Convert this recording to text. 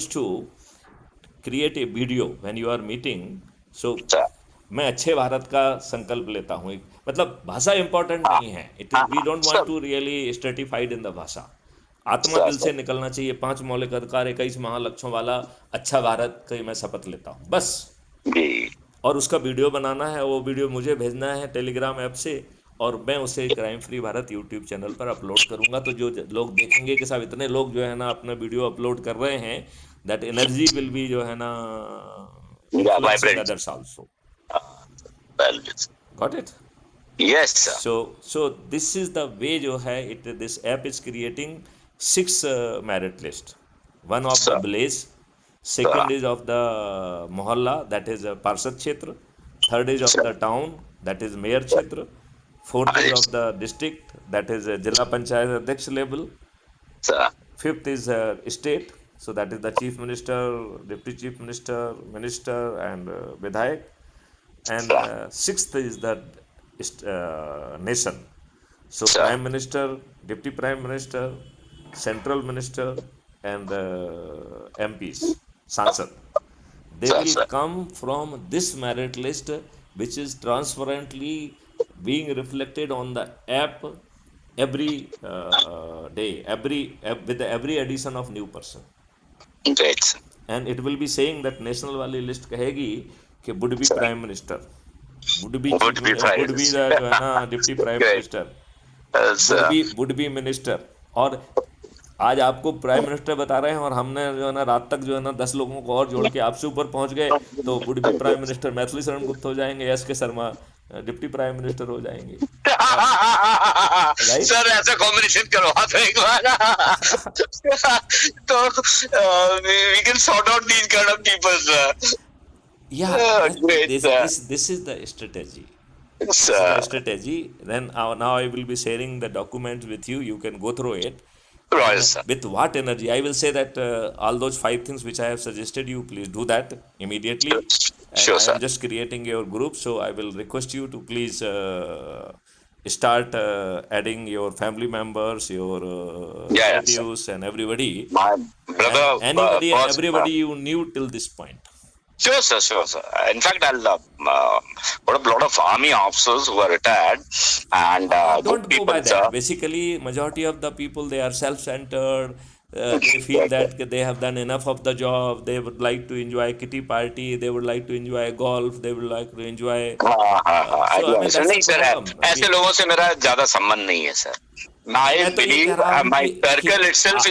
to create a video when you are meeting. So sir, मैं अच्छे भारत का संकल्प लेता हूँ. मतलब भाषा इंपॉर्टेंट नहीं है. It is we don't want sir, to really stratified in the भाषा. आत्मा sir, दिल sir. से निकलना चाहिए. 5 मौलिक अधिकार, 21 महालक्ष्यों वाला अच्छा भारत का मैं शपथ लेता हूँ बस. जी, और उसका वीडियो बनाना है. वो वीडियो मुझे भेजना है टेलीग्राम ऐप से, और मैं उसे crime free Bharat YouTube channel पर अपलोड करूंगा. तो जो लोग देखेंगे कि साहब इतने लोग जो है ना अपना वीडियो अपलोड कर रहे हैं, दैट एनर्जी विल बी जो है ना yeah, influencing vibrant. Others also. Uh, well, got it. yes, sir. So this is the way जो है. It this app is creating 6 merit list. One of the Sir, village, sir, second is of the mohalla, that is parshad kshetra. Third is of sir, the town, that is mayor kshetra. Fourth is of yes, the district, that is zila panchayat adhyaksh level. sir, Fifth is state, so that is the chief minister, deputy chief minister, minister, and Vidhayak. And sir, sixth is the nation. So sir, prime minister, deputy prime minister, central minister, and MPs, Sansad. They sir, will sir. come from this merit list, which is transparently being reflected on the app every day, with every addition of new person. Great, sir. And it will be saying that national वाली list कहेगी कि would be Sir, prime minister, would be would be would be prices. the जो है ना deputy prime Great, minister, sir. would be minister. और आज आपको prime minister बता रहे हैं, और हमने जो है ना रात तक जो है ना 10 लोगों को और जोड़ के आपसे ऊपर पहुंच गए. तो would be prime minister Maithili Sharan Gupt हो जाएंगे, एस के शर्मा डिप्टी प्राइम मिनिस्टर हो जाएंगे. राइट. सर ऐसा कॉम्बिनेशन करवा दो एक बार. तो we can sort out these kind of people, sir. Yeah, Great, sir. this is the strategy. Sir. This is the strategy. Then now I will be sharing the documents with you. You can go through it. Right, And sir. with what energy? I will say that all those 5 things which I have suggested you, please do that immediately. And Sure, I sir. am just creating your group, so I will request you to please start adding your family members, your Yeah, yeah, sir. relatives, and everybody, My and brother anybody and was. everybody you knew till this point. Sure, sir, sure, sir. In fact, I'll put a lot of army officers who are retired and good Don't go people, by sir. that. Basically, majority of the people, they are self-centered. They feel that they have done enough of the job. They would like to enjoy kitty party. They would like to enjoy golf. They would like to enjoy. हाँ, So I mean, that's नहीं the sir, problem. ऐसे लोगों से मेरा ज्यादा संबंध नहीं है सर. I मैं तो ये कह believe रहा हूँ my कि circle itself